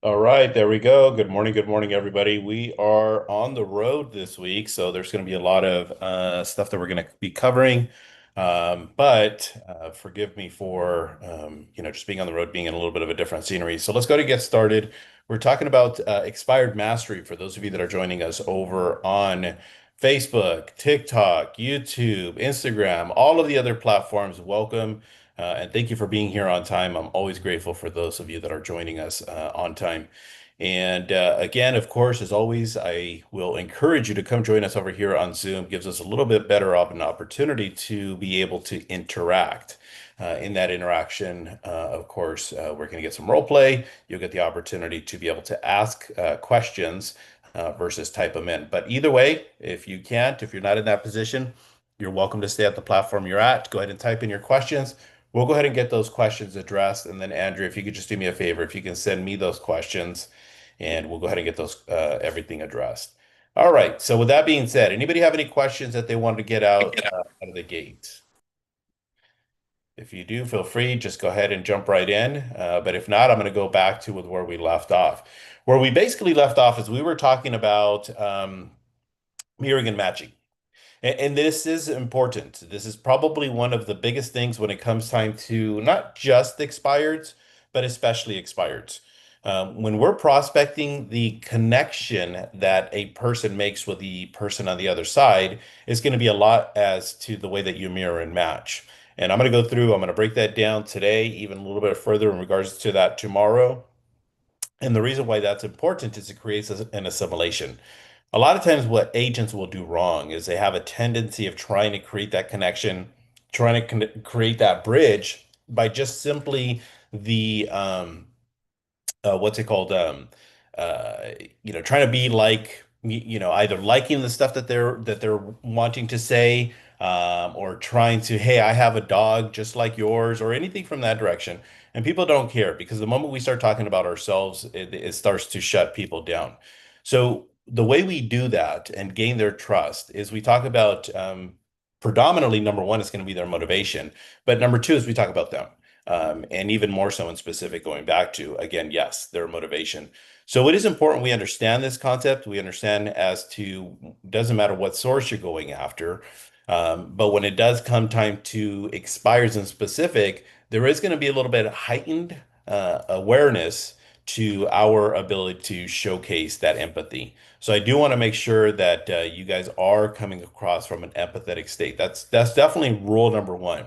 All right, there we go. Good morning, everybody. We are on the road this week, so there's going to be a lot of stuff that we're going to be covering. But forgive me for just being on the road, being in a little bit of a different scenery. So let's go to get started. We're talking about expired mastery for those of you that are joining us over on Facebook, TikTok, YouTube, Instagram, all of the other platforms. Welcome. And thank you for being here on time. I'm always grateful for those of you that are joining us on time. And again, of course, as always, I will encourage you to come join us over here on Zoom. Gives us a little bit better of an opportunity to be able to interact. In that interaction, of course, we're going to get some role play. You'll get the opportunity to be able to ask questions versus type them in. But either way, if you can't, if you're not in that position, you're welcome to stay at the platform you're at. Go ahead and type in your questions. We'll go ahead and get those questions addressed. And then, Andrew, if you could just do me a favor, if you can send me those questions, and we'll go ahead and get those everything addressed. All right. So with that being said, anybody have any questions that they wanted to get out of the gate? If you do, feel free, just go ahead and jump right in. But if not, I'm going to go back to with where we left off. Where we basically left off is we were talking about mirroring and matching. And this is important. This is probably one of the biggest things when it comes time to not just expireds, but especially expireds. When we're prospecting, the connection that a person makes with the person on the other side is going to be a lot as to the way that you mirror and match. And I'm going to go through, I'm going to break that down today, even a little bit further in regards to that tomorrow. And the reason why that's important is it creates an assimilation. A lot of times, what agents will do wrong is they have a tendency of trying to create that connection, trying to create that bridge by just simply the what's it called? Uh, trying to be like, either liking the stuff that they're wanting to say, or trying to, hey, I have a dog just like yours, or anything from that direction. And people don't care because the moment we start talking about ourselves, it starts to shut people down. So the way we do that and gain their trust is we talk about predominantly number one is going to be their motivation, but number two is we talk about them. And even more so in specific, going back to, again, yes, their motivation. So it is important we understand this concept. We understand as to doesn't matter what source you're going after. But when it does come time to expires in specific, there is going to be a little bit of heightened awareness to our ability to showcase that empathy. So I do want to make sure that you guys are coming across from an empathetic state. That's definitely rule number one.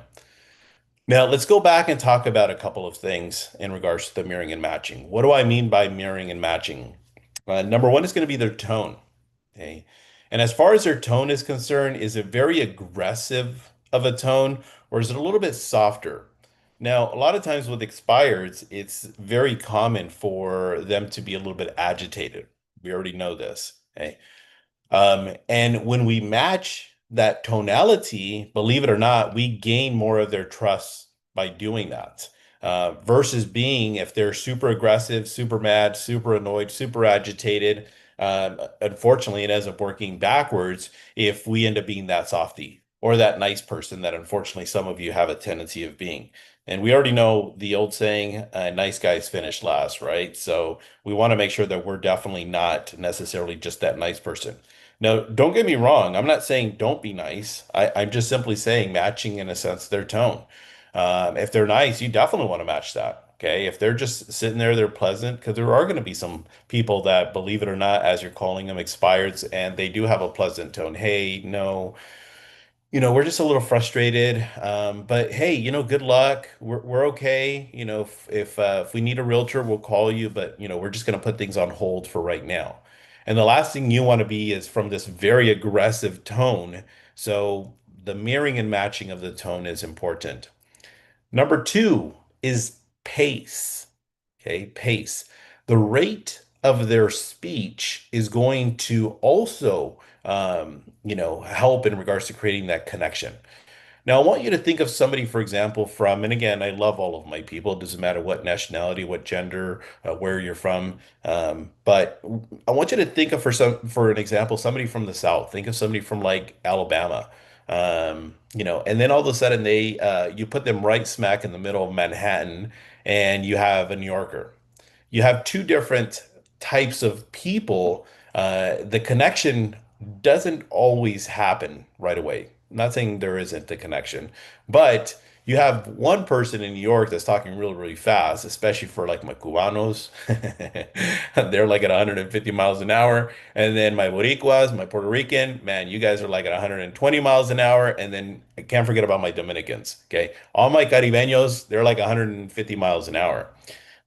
Now, let's go back and talk about a couple of things in regards to the mirroring and matching. What do I mean by mirroring and matching? Number one is going to be their tone. Okay. And as far as their tone is concerned, is it very aggressive of a tone or is it a little bit softer? Now, a lot of times with expireds, it's very common for them to be a little bit agitated. We already know this. Okay. And when we match that tonality, believe it or not, we gain more of their trust by doing that. Versus being if they're super aggressive, super mad, super annoyed, super agitated. Unfortunately, it ends up working backwards if we end up being that softy or that nice person that unfortunately some of you have a tendency of being. And we already know the old saying, nice guys finish last, right? So we want to make sure that we're definitely not necessarily just that nice person. Now, don't get me wrong. I'm not saying don't be nice. I'm just simply saying matching in a sense their tone. If they're nice, you definitely want to match that. Okay. If they're just sitting there, they're pleasant because there are going to be some people that, believe it or not, as you're calling them expireds, and they do have a pleasant tone. Hey, no, we're just a little frustrated. But hey, good luck. We're okay. If we need a realtor, we'll call you. But we're just going to put things on hold for right now. And the last thing you want to be is from this very aggressive tone. So the mirroring and matching of the tone is important. Number two is pace. Okay, pace. The rate of their speech is going to also, help in regards to creating that connection. Now, I want you to think of somebody, for example, from, and again, I love all of my people. It doesn't matter what nationality, what gender, where you're from. But I want you to think of for an example, somebody from the South. Think of somebody from like Alabama. And then all of a sudden you put them right smack in the middle of Manhattan, and you have a New Yorker. you have two different types of people. The connection doesn't always happen right away. I'm not saying there isn't a connection, but you have one person in New York that's talking really, really fast, especially for like my Cubanos. They're like at 150 miles an hour. And then my Boricuas, my Puerto Rican, man, you guys are like at 120 miles an hour. And then I can't forget about my Dominicans. Okay. All my Caribeños, they're like 150 miles an hour.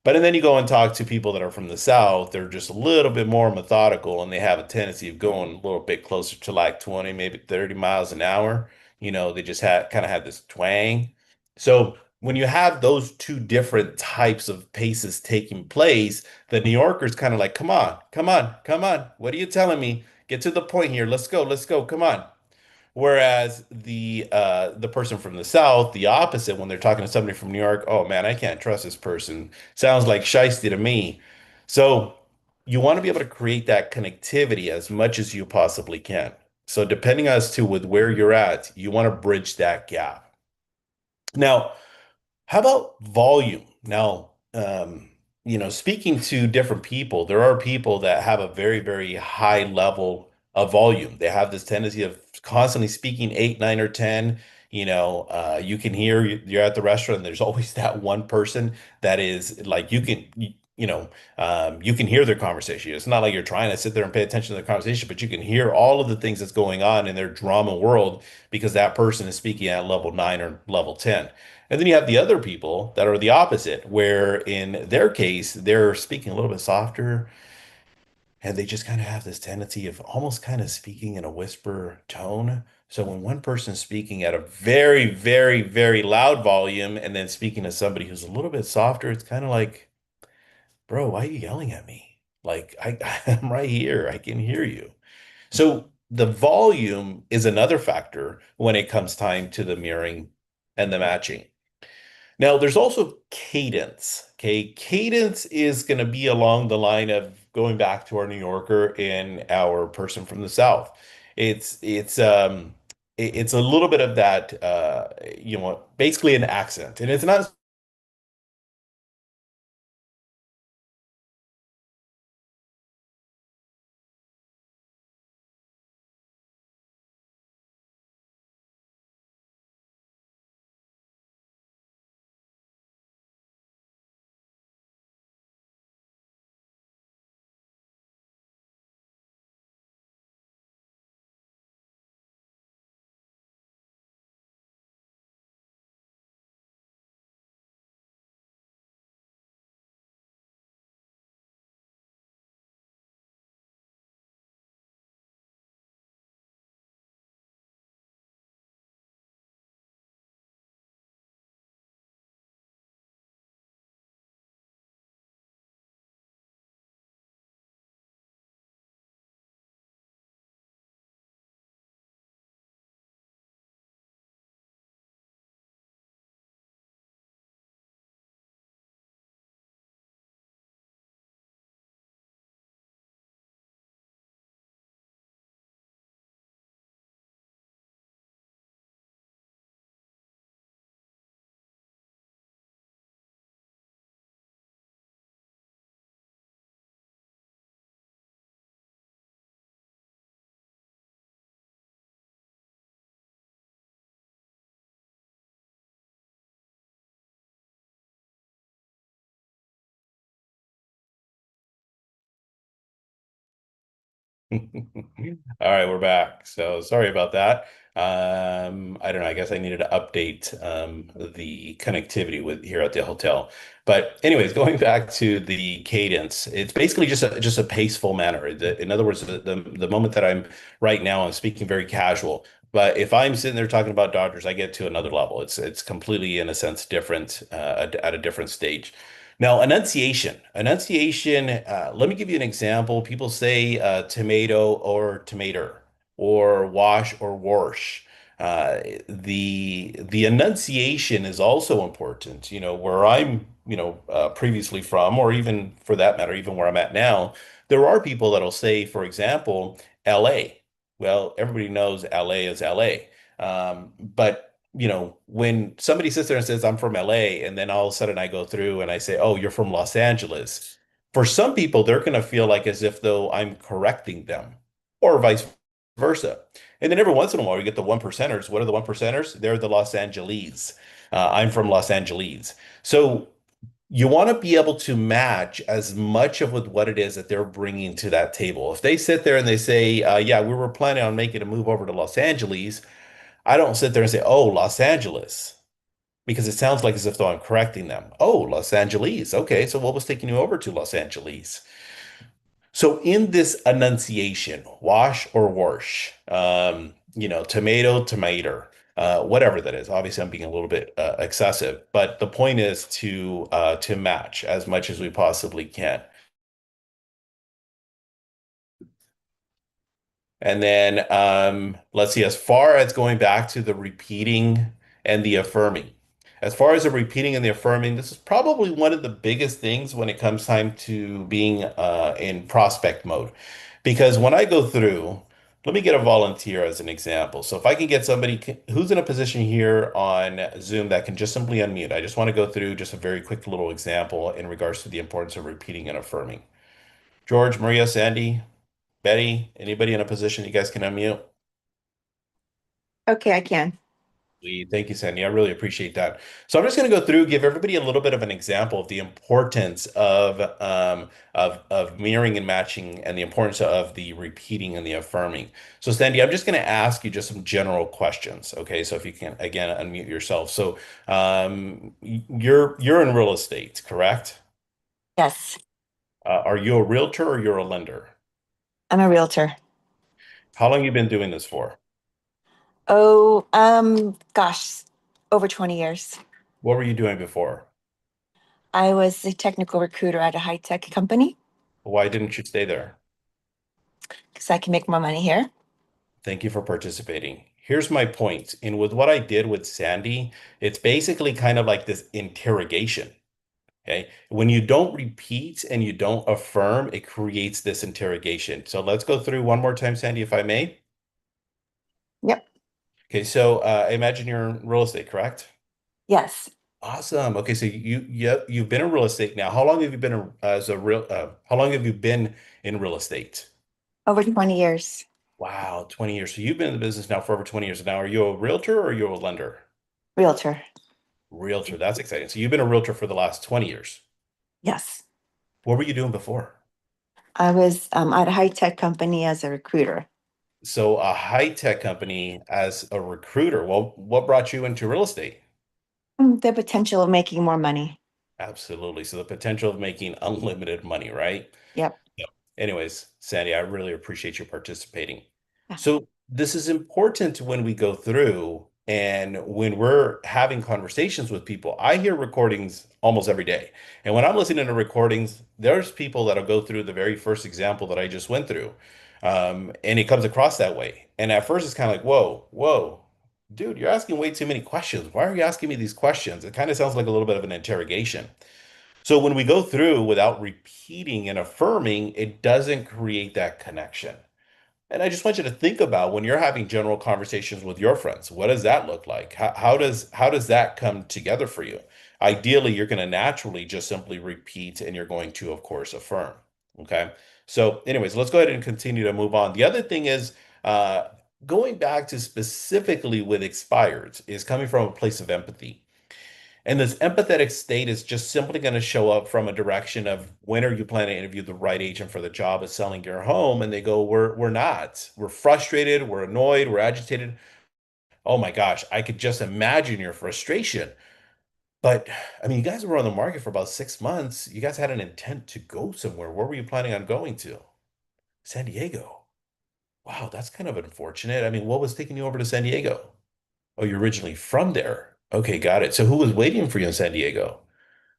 But and then you go and talk to people that are from the South, they're just a little bit more methodical and they have a tendency of going a little bit closer to like 20, maybe 30 miles an hour. They just had kind of have this twang. So when you have those two different types of paces taking place, the New Yorker's kind of like, come on, come on, come on. What are you telling me? Get to the point here. Let's go, come on. Whereas the person from the South, the opposite, when they're talking to somebody from New York, oh man, I can't trust this person. Sounds like shiesty to me. So you want to be able to create that connectivity as much as you possibly can. So depending as to with where you're at, you want to bridge that gap. Now, how about volume? Now, speaking to different people, there are people that have a very, very high level of volume. They have this tendency of constantly speaking eight, nine, or 10. You can hear you're at the restaurant, and there's always that one person that is like you can hear their conversation. It's not like you're trying to sit there and pay attention to their conversation, but you can hear all of the things that's going on in their drama world because that person is speaking at level 9 or level 10. And then you have the other people that are the opposite, where in their case, they're speaking a little bit softer and they just kind of have this tendency of almost kind of speaking in a whisper tone. So when one person's speaking at a very, very, very loud volume and then speaking to somebody who's a little bit softer, it's kind of like, bro, why are you yelling at me? Like I'm right here. I can hear you. So the volume is another factor when it comes time to the mirroring and the matching. Now, there's also cadence. Okay. Cadence is going to be along the line of going back to our New Yorker and our person from the South. It's a little bit of that basically an accent. And it's not All right, we're back. So sorry about that. I don't know. I guess I needed to update the connectivity with here at the hotel. But anyways, going back to the cadence, it's basically just a paceful manner. In other words, the moment that I'm right now, I'm speaking very casual. But if I'm sitting there talking about Dodgers, I get to another level. It's completely, in a sense, different at a different stage. Now, enunciation. Let me give you an example. People say tomato or tomato, or wash or wash. The enunciation is also important. Where I'm, previously from, or even for that matter, even where I'm at now, there are people that'll say, for example, LA. Well, everybody knows LA is LA. But when somebody sits there and says, I'm from LA, and then all of a sudden I go through and I say, oh, you're from Los Angeles. For some people, they're going to feel like as if though I'm correcting them, or vice versa. And then every once in a while, you get the one percenters. What are the one percenters? They're the Los Angeles. I'm from Los Angeles. So you want to be able to match as much of with what it is that they're bringing to that table. If they sit there and they say, "Yeah, we were planning on making a move over to Los Angeles," I don't sit there and say, "Oh, Los Angeles," because it sounds like as if though I'm correcting them. "Oh, Los Angeles. Okay, so what was taking you over to Los Angeles?" So in this enunciation, wash or wash, tomato, tomato, whatever that is. Obviously, I'm being a little bit excessive, but the point is to match as much as we possibly can. And then let's see, as far as going back to the repeating and the affirming. As far as the repeating and the affirming, this is probably one of the biggest things when it comes time to being in prospect mode. Because when I go through, let me get a volunteer as an example. So if I can get somebody who's in a position here on Zoom that can just simply unmute, I just want to go through just a very quick little example in regards to the importance of repeating and affirming. George, Maria, Sandy, Betty, anybody in a position you guys can unmute? Okay, I can. Thank you, Sandy. I really appreciate that. So I'm just going to go through, give everybody a little bit of an example of the importance of mirroring and matching, and the importance of the repeating and the affirming. So, Sandy, I'm just going to ask you just some general questions. Okay, so if you can again unmute yourself. So, you're in real estate, correct? Yes, Are you a realtor or you're a lender? I'm a realtor. How long you been doing this for? Oh, gosh, over 20 years. What were you doing before? I was a technical recruiter at a high-tech company Why didn't you stay there? because I can make more money here. Thank you for participating. Here's my point. And with what I did with Sandy, it's basically kind of like this interrogation. Okay. When you don't repeat and you don't affirm, it creates this interrogation. So let's go through one more time, Sandy, if I may. Yep. Okay. So I imagine you're in real estate, correct? Yes, Awesome. Okay. So you've been in real estate now. How long have you been as a real, how long have you been in real estate? over 20 years. Wow, 20 years. So you've been in the business now for over 20 years. Now, are you a realtor or are you a lender? Realtor. Realtor, that's exciting. So you've been a realtor for the last 20 years. Yes. What were you doing before? I was at a high-tech company as a recruiter. So a high-tech company as a recruiter. Well, what brought you into real estate? The potential of making more money. Absolutely. So the potential of making unlimited money, right? Yep. Yeah. Anyways, Sandy, I really appreciate you participating. Yeah. So this is important when we go through and when we're having conversations with people. I hear recordings almost every day. And when I'm listening to recordings, there's people that'll go through the very first example that I just went through. And it comes across that way. And at first it's kind of like, whoa, whoa, dude, you're asking way too many questions. Why are you asking me these questions? It kind of sounds like a little bit of an interrogation. So when we go through without repeating and affirming, it doesn't create that connection. And I just want you to think about when you're having general conversations with your friends, what does that look like? How does that come together for you? Ideally, you're going to naturally just simply repeat and you're going to, of course, affirm. Okay. So, anyways, let's go ahead and continue to move on. The other thing is uh, going back to specifically with expireds is coming from a place of empathy. And this empathetic state is just simply going to show up from a direction of when are you planning to interview the right agent for the job of selling your home? And they go, we're not. We're frustrated, we're annoyed, we're agitated. Oh my gosh, I could just imagine your frustration. But I mean, you guys were on the market for about 6 months. You guys had an intent to go somewhere. Where were you planning on going to? San Diego. Wow, that's kind of unfortunate. I mean, what was taking you over to San Diego? Oh, you're originally from there. Okay, got it. So who was waiting for you in San Diego?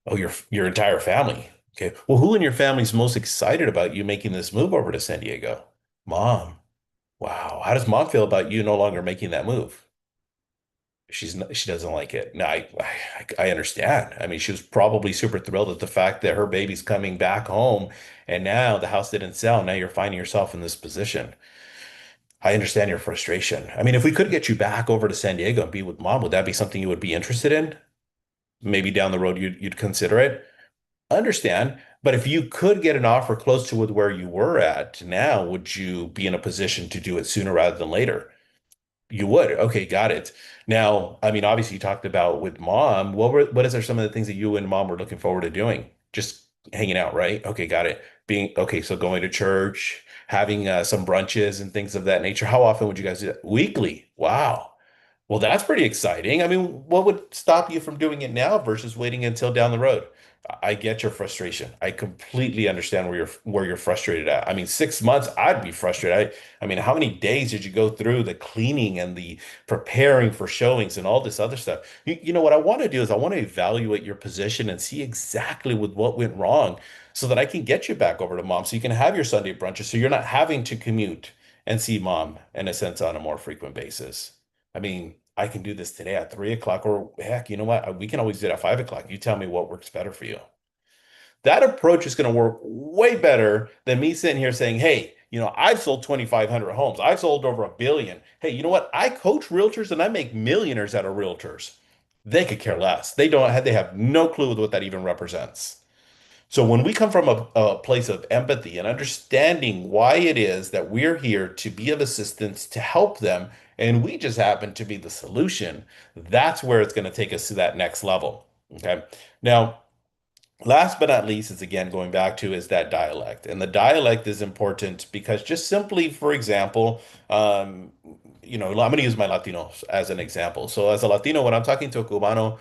Oh, your entire family. Okay. Well, who in your family is most excited about you making this move over to San Diego? Mom. Wow. How does mom feel about you no longer making that move? She doesn't like it. No, I understand. I mean, she was probably super thrilled at the fact that her baby's coming back home, and now the house didn't sell. Now you're finding yourself in this position. I understand your frustration. I mean, if we could get you back over to San Diego and be with mom, would that be something you would be interested in? Maybe down the road you'd consider it. Understand, But if you could get an offer close to with where you were at now, would you be in a position to do it sooner rather than later? You would. Okay, got it. Now, I mean, obviously you talked about with mom. What is there some of the things that you and mom were looking forward to doing? Just hanging out, right? Okay, got it. Being okay, so going to church, having some brunches and things of that nature. How often would you guys do that? Weekly. Wow. Well, that's pretty exciting. I mean, what would stop you from doing it now versus waiting until down the road? I get your frustration. I completely understand where you're frustrated at. I mean, 6 months, I'd be frustrated. I mean, how many days did you go through the cleaning and the preparing for showings and all this other stuff? You know what I want to do is I want to evaluate your position and see exactly with what went wrong so that I can get you back over to mom so you can have your Sunday brunches so you're not having to commute and see mom in a sense on a more frequent basis. I mean, I can do this today at 3 o'clock, or heck, you know what? We can always do it at 5 o'clock. You tell me what works better for you. That approach is going to work way better than me sitting here saying, hey, I've sold 2,500 homes. I've sold over 1 billion. Hey, you know what? I coach realtors and I make millionaires out of realtors. They could care less. They have no clue what that even represents. So when we come from a place of empathy and understanding why it is that we're here to be of assistance to help them, and we just happen to be the solution, that's where it's going to take us to that next level. Okay. Now, last but not least is again going back to is that dialect. And the dialect is important because just simply, for example, I'm going to use my Latinos as an example. So as a Latino, when I'm talking to a Cubano,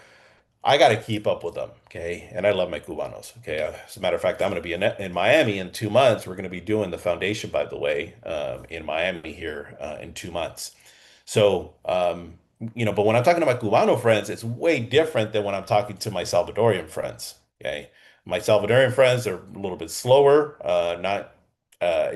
I got to keep up with them, okay? And I love my Cubanos, okay? As a matter of fact, I'm going to be in Miami in 2 months. We're going to be doing the foundation, by the way, in Miami here in 2 months. So, but when I'm talking to my Cubano friends, it's way different than when I'm talking to my Salvadorian friends, okay? My Salvadorian friends are a little bit slower, not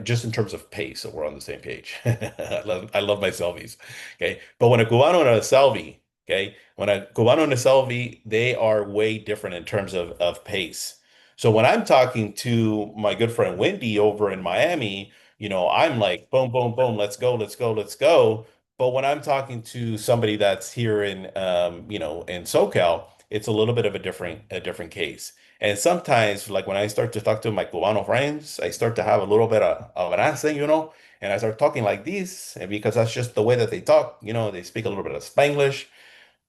just in terms of pace, so we're on the same page. I love my Selvies, okay? But when a Cubano and a Selvi, okay, when a Cubano and a Selvi, they are way different in terms of pace. So when I'm talking to my good friend Wendy over in Miami, I'm like, boom, boom, boom, let's go, let's go, let's go. But when I'm talking to somebody that's here in SoCal, it's a little bit of a different case. And sometimes, like when I start to talk to my Cubano friends, I start to have a little bit of an accent, and I start talking like this, and because that's just the way that they talk, they speak a little bit of Spanglish,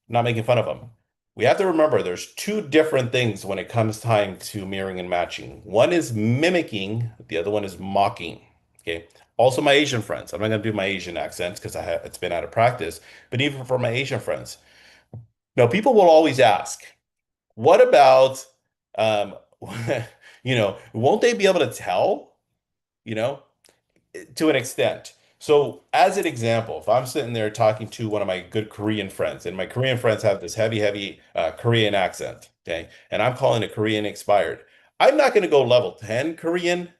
not making fun of them. We have to remember there's two different things when it comes time to mirroring and matching. One is mimicking, the other one is mocking. Okay. Also, my Asian friends. I'm not going to do my Asian accents because it's been out of practice, but even for my Asian friends. Now, people will always ask, what about, um, won't they be able to tell? You know, to an extent. So, as an example, if I'm sitting there talking to one of my good Korean friends, and my Korean friends have this heavy, heavy Korean accent, okay, and I'm calling it Korean expired, I'm not going to go level 10 Korean,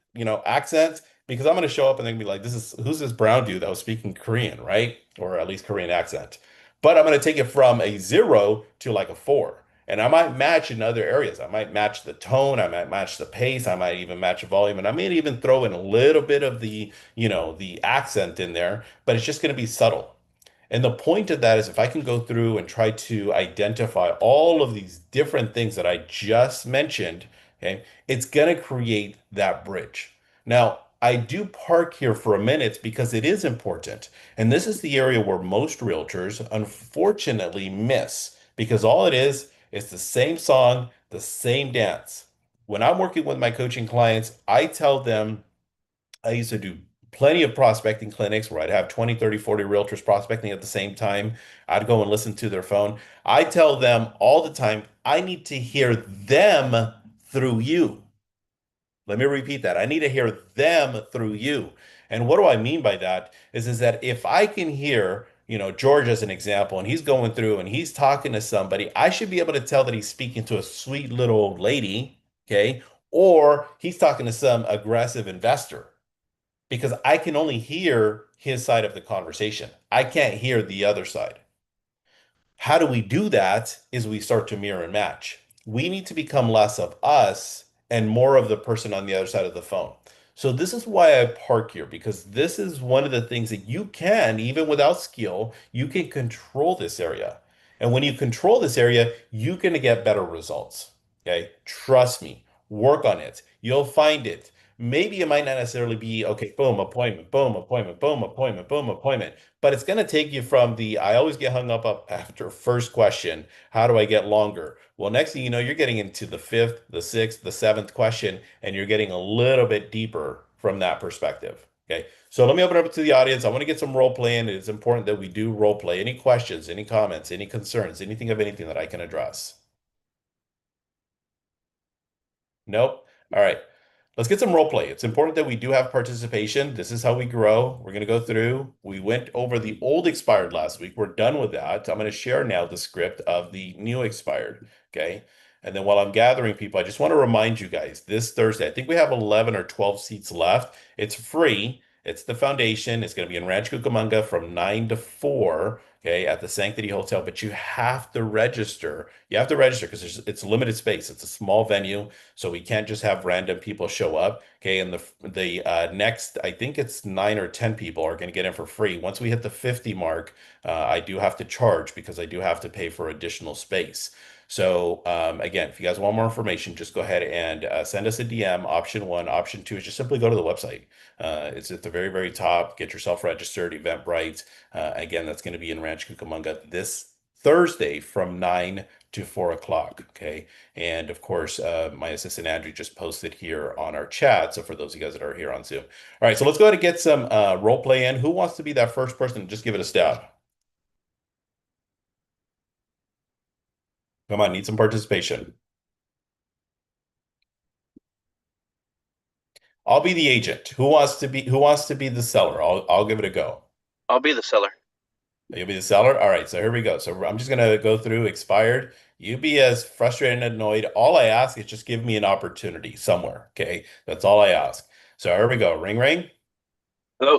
accent because I'm going to show up and they're going to be like, who's this brown dude that was speaking Korean, right? Or at least Korean accent. But I'm going to take it from a 0 to like a 4. And I might match in other areas. I might match the tone, I might match the pace, I might even match the volume, and I may even throw in a little bit of the accent in there, but it's just going to be subtle. And the point of that is if I can go through and try to identify all of these different things that I just mentioned, okay, it's going to create that bridge. Now, I do park here for a minute because it is important. And this is the area where most realtors unfortunately miss because all it is the same song, the same dance. When I'm working with my coaching clients, I tell them I used to do plenty of prospecting clinics where I'd have 20, 30, 40 realtors prospecting at the same time. I'd go and listen to their phone. I tell them all the time, I need to hear them through you. Let me repeat that. I need to hear them through you. And what do I mean by that? Is that if I can hear, George as an example, and he's going through and he's talking to somebody, I should be able to tell that he's speaking to a sweet little old lady, okay? Or he's talking to some aggressive investor because I can only hear his side of the conversation. I can't hear the other side. How do we do that is we start to mirror and match. We need to become less of us and more of the person on the other side of the phone. So this is why I park here because this is one of the things that you can, even without skill, you can control this area. And when you control this area, you're going to get better results. Okay. Trust me. Work on it. You'll find it. Maybe it might not necessarily be, okay, boom, appointment, boom, appointment, boom, appointment, boom, appointment. But it's going to take you from the, I always get hung up after first question, how do I get longer? Well, next thing you know, you're getting into the fifth, the sixth, the seventh question, and you're getting a little bit deeper from that perspective. Okay. So let me open up to the audience. I want to get some role playing. It's important that we do role play. Any questions, any comments, any concerns, anything that I can address? Nope. All right. Let's get some role play. It's important that we do have participation. This is how we grow. We're going to go through. We went over the old expired last week. We're done with that. I'm going to share now the script of the new expired. Okay. And then while I'm gathering people, I just want to remind you guys this Thursday, I think we have 11 or 12 seats left. It's free. It's the foundation. It's going to be in Rancho Cucamonga from 9 to 4, okay, at the Sanctity Hotel. But you have to register. You have to register because it's limited space. It's a small venue. So we can't just have random people show up. Okay. And the next, I think it's 9 or 10 people are going to get in for free. Once we hit the 50 mark, I do have to charge because I do have to pay for additional space. So again, if you guys want more information, just go ahead and send us a DM. Option one, option two is just simply go to the website. It's at the very, very top. Get yourself registered, Eventbrite. Again, that's going to be in Rancho Cucamonga this Thursday from 9 to 4 o'clock. Okay. And of course, my assistant Andrew just posted here on our chat. So for those of you guys that are here on Zoom. All right. So let's go ahead and get some role play in. Who wants to be that first person? Just give it a stab. Come on, need some participation. I'll be the agent. Who wants to be the seller? I'll give it a go. I'll be the seller. You'll be the seller? All right, so here we go. So I'm just gonna go through expired. You be as frustrated and annoyed. All I ask is just give me an opportunity somewhere. Okay. That's all I ask. So here we go. Ring ring. Hello.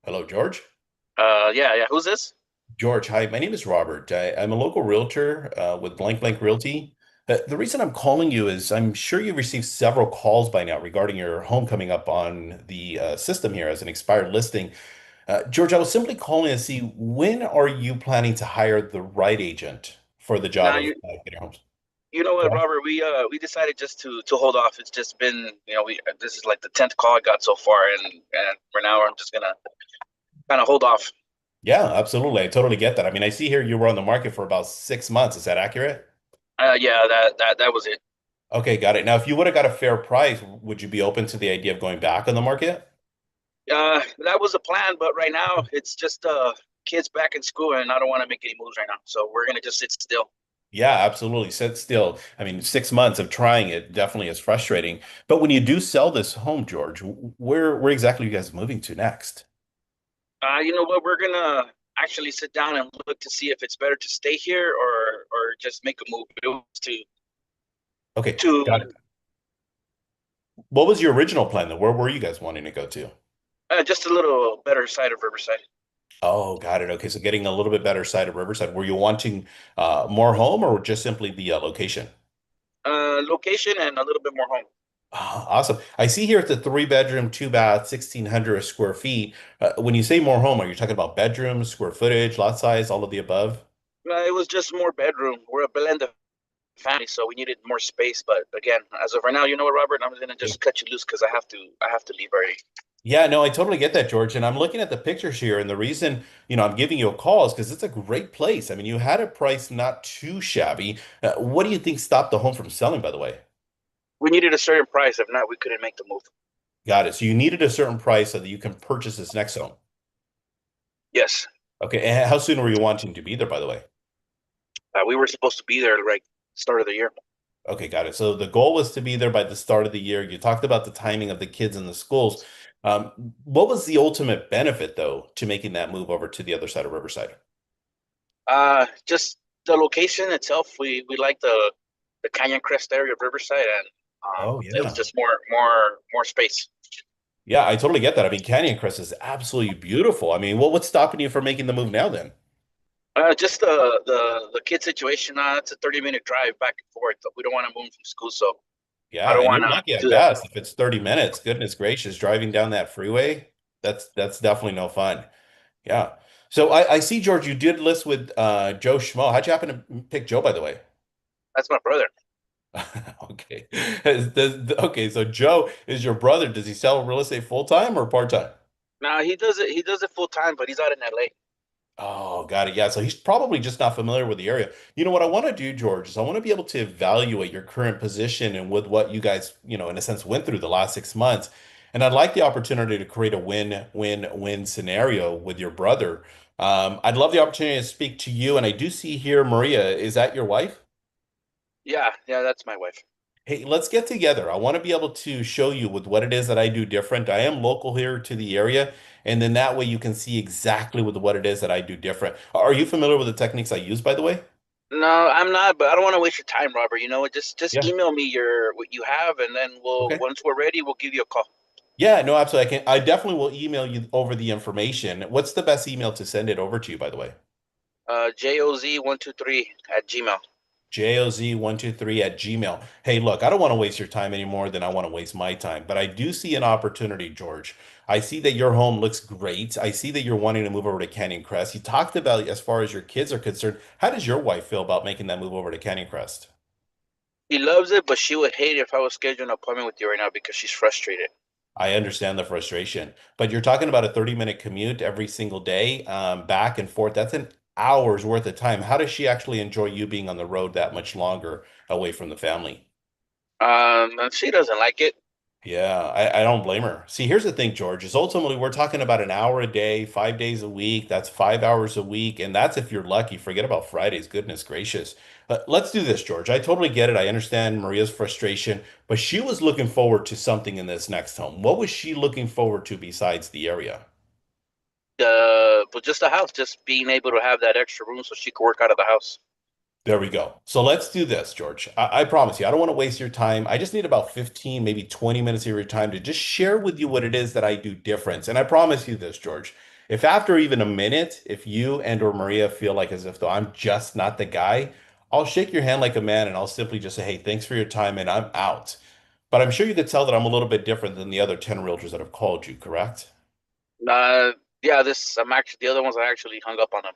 Hello, George. Yeah. Who's this? George, hi, my name is Robert. I'm a local realtor with Blank Blank Realty. The reason I'm calling you is I'm sure you've received several calls by now regarding your home coming up on the system here as an expired listing. George, I was simply calling to see when are you planning to hire the right agent for the job Now of you getting homes? you know Go what, ahead. Robert? We decided just to hold off. It's just been we this is like the 10th call I got so far, and for now I'm just gonna kind of hold off. Yeah, absolutely. I totally get that. I mean, I see here you were on the market for about 6 months. Is that accurate? Yeah, that was it. Okay, got it. Now, if you would have got a fair price, would you be open to the idea of going back on the market? That was the plan, but right now it's just kids back in school, and I don't want to make any moves right now. So we're gonna just sit still. Yeah, absolutely. Sit still. I mean, 6 months of trying it definitely is frustrating. But when you do sell this home, George, where exactly are you guys moving to next? You know what? We're gonna actually sit down and look to see if it's better to stay here or just make a move. It was Okay, got to it. What was your original plan though? Where were you guys wanting to go to? just a little better side of Riverside. Oh, got it. Okay, so getting a little bit better side of Riverside. Were you wanting more home or just simply the location? Location and a little bit more home. Ah, awesome. I see here it's a three-bedroom, two bath, 1,600 square feet. When you say more home, are you talking about bedrooms, square footage, lot size, all of the above? It was just more bedroom. We're a blended family, so we needed more space. But again, as of right now, you know what, Robert? I'm gonna Yeah. just cut you loose because I have to leave already. Yeah, no, I totally get that, George. And I'm looking at the pictures here, and the reason, I'm giving you a call is because it's a great place. I mean, you had a price not too shabby. What do you think stopped the home from selling, by the way? We needed a certain price. If not, we couldn't make the move. Got it. So you needed a certain price so that you can purchase this next home. Yes, Okay. And how soon were you wanting to be there, by the way? we were supposed to be there right start of the year. Okay, got it. So the goal was to be there by the start of the year. You talked about the timing of the kids in the schools. What was the ultimate benefit, though, to making that move over to the other side of Riverside? Just the location itself. We like the Canyon Crest area of Riverside, and Oh, it was yeah. just more space. Yeah, I totally get that. I mean, Canyon Crest is absolutely beautiful. I mean, what's stopping you from making the move now then? Just the kid situation. It's a 30-minute drive back and forth. We don't want to move from school, so I Yeah, don't and want you're to lucky at do that. best if it's 30 minutes. Goodness gracious, driving down that freeway, that's definitely no fun. Yeah. So I see, George, you did list with Joe Schmo. How'd you happen to pick Joe, by the way? That's my brother. Okay. Okay, so Joe is your brother. Does he sell real estate full time or part time? Now he does it full time, but he's out in LA. Oh, got it. Yeah. So he's probably just not familiar with the area. You know what I want to do, George, is I want to be able to evaluate your current position and with what you guys, in a sense, went through the last 6 months. And I'd like the opportunity to create a win-win-win scenario with your brother. I'd love the opportunity to speak to you. And I do see here, Maria, is that your wife? Yeah, yeah, that's my wife. Hey, let's get together. I want to be able to show you with what it is that I do different. I am local here to the area, and then that way you can see exactly with what it is that I do different. Are you familiar with the techniques I use, by the way? No, I'm not, but I don't want to waste your time, Robert. Just Yeah. email me your what you have, and then we'll Okay. once we're ready, we'll give you a call. Yeah, no, absolutely. I definitely will email you over the information. What's the best email to send it over to you, by the way? JOZ123 @gmail. JOZ123 at Gmail. Hey, look, I don't want to waste your time any more than I want to waste my time, but I do see an opportunity, George. I see that your home looks great. I see that you're wanting to move over to Canyon Crest. You talked about as far as your kids are concerned. How does your wife feel about making that move over to Canyon Crest? He loves it, but she would hate it if I was scheduling an appointment with you right now because she's frustrated. I understand the frustration, but you're talking about a 30-minute commute every single day, back and forth. That's an hour's worth of time. How does she actually enjoy you being on the road that much longer away from the family? And she doesn't like it. Yeah, I don't blame her. See, here's the thing, George, is ultimately we're talking about an hour a day, 5 days a week. That's 5 hours a week. And that's if you're lucky. Forget about Fridays. Goodness gracious. Let's do this, George. I totally get it. I understand Maria's frustration, but she was looking forward to something in this next home. What was she looking forward to besides the area? But just the house, just being able to have that extra room so she could work out of the house. There we go. So let's do this, George. I promise you, I don't want to waste your time. I just need about 15, maybe 20 minutes of your time to just share with you what it is that I do different. And I promise you this, George. If after even a minute, if you and or Maria feel like as if though I'm just not the guy, I'll shake your hand like a man and I'll simply just say, hey, thanks for your time and I'm out. But I'm sure you could tell that I'm a little bit different than the other 10 realtors that have called you, correct? Uh, yeah, this I'm actually the other ones I actually hung up on them.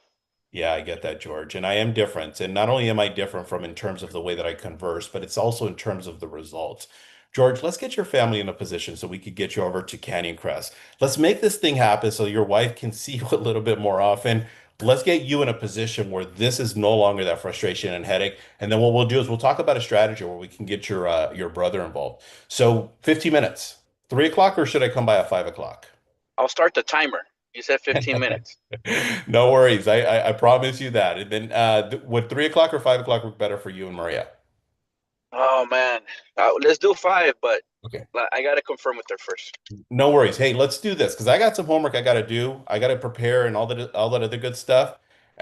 Yeah, I get that, George. And I am different. And not only am I different from in terms of the way that I converse, but it's also in terms of the results. George, let's get your family in a position so we could get you over to Canyon Crest. Let's make this thing happen so your wife can see you a little bit more often. Let's get you in a position where this is no longer that frustration and headache. And then what we'll do is we'll talk about a strategy where we can get your brother involved. So 15 minutes, 3 o'clock, or should I come by at 5 o'clock? I'll start the timer. You said 15 minutes. No worries. I promise you that. And then would 3 o'clock or 5 o'clock work better for you and Maria? Oh man, let's do five, but Okay. I gotta confirm with her first. No worries. Hey, let's do this because I got some homework I got to do. I got to prepare and all that other good stuff.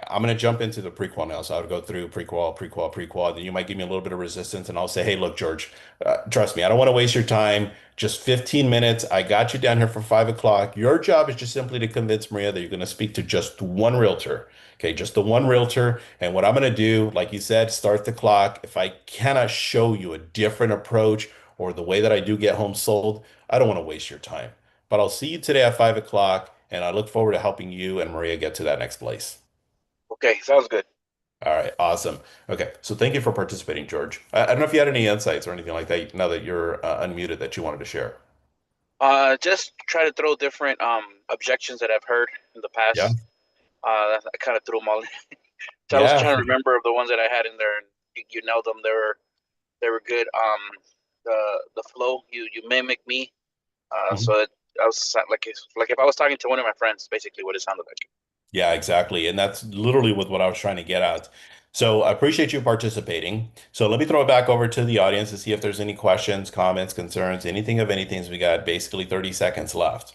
I'm gonna jump into the prequel now, so I'll go through prequel. Then you might give me a little bit of resistance, and I'll say, "Hey, look, George, trust me, I don't want to waste your time. Just 15 minutes. I got you down here for 5 o'clock. Your job is just simply to convince Maria that you're gonna speak to just one realtor. Okay, just the one realtor. And what I'm gonna do, like you said, start the clock. If I cannot show you a different approach or the way that I do get home sold, I don't want to waste your time. But I'll see you today at 5 o'clock, and I look forward to helping you and Maria get to that next place. Okay, sounds good. All right, awesome. Okay, so thank you for participating, George. I don't know if you had any insights or anything like that now that you're unmuted that you wanted to share. Just try to throw different objections that I've heard in the Yeah, past. I kind of threw them all in. So I was yeah. trying to remember of the ones that I had in there, and you nailed them. They were good. The flow you mimic me. Mhm. So I was like if I was talking to one of my friends, basically what it sounded like. Yeah, exactly. And that's literally what I was trying to get at. So I appreciate you participating. So let me throw it back over to the audience to see if there's any questions, comments, concerns, anything of anything. As we got basically 30 seconds left.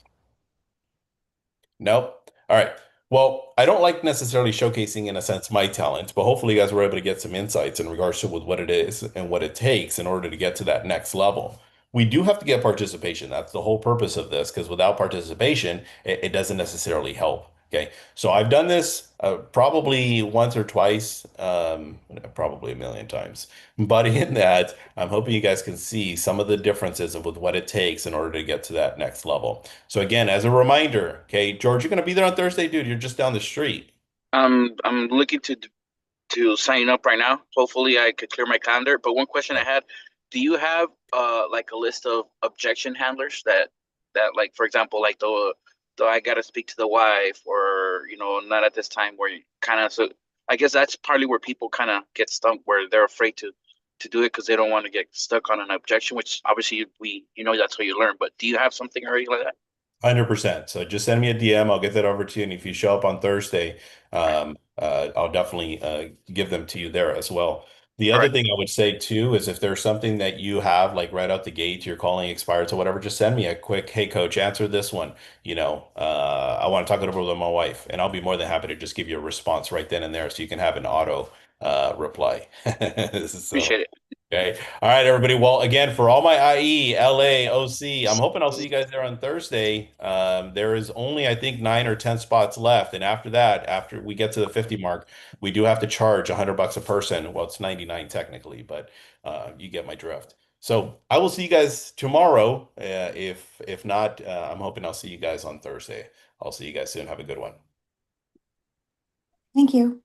Nope. All right. Well, I don't like necessarily showcasing, in a sense, my talent, but hopefully you guys were able to get some insights in regards to with what it is and what it takes in order to get to that next level. We do have to get participation. That's the whole purpose of this, because without participation, it doesn't necessarily help. Okay. So I've done this probably once or twice, probably a million times. But in that, I'm hoping you guys can see some of the differences of with what it takes in order to get to that next level. So again, as a reminder, okay, George, you're gonna be there on Thursday, dude. You're just down the street. I'm looking to to sign up right now. Hopefully, I could clear my calendar. But one question I Okay. had: do you have like a list of objection handlers that like, for example, like the I gotta speak to the wife, or not at this time, where you kind of, so I guess that's partly where people kind of get stumped, where they're afraid to do it because they don't want to get stuck on an objection, which obviously that's how you learn. But do you have something already like that? 100%. So just send me a DM. I'll get that over to you. And if you show up on Thursday, I'll definitely give them to you there as well. The All other right, thing I would say too is if there's something that you have like right out the gate, you're calling expires or whatever, just send me a quick, hey coach, answer this one. I want to talk it over with my wife, and I'll be more than happy to just give you a response right then and there so you can have an auto reply. So appreciate it. okay. All right, everybody. Well, again, for all my IE, LA, OC, I'm hoping I'll see you guys there on Thursday. There is only, I think, 9 or 10 spots left. And after that, after we get to the 50 mark, we do have to charge $100 a person. Well, it's 99 technically, but you get my drift. So I will see you guys tomorrow. If not, I'm hoping I'll see you guys on Thursday. I'll see you guys soon. Have a good one. Thank you.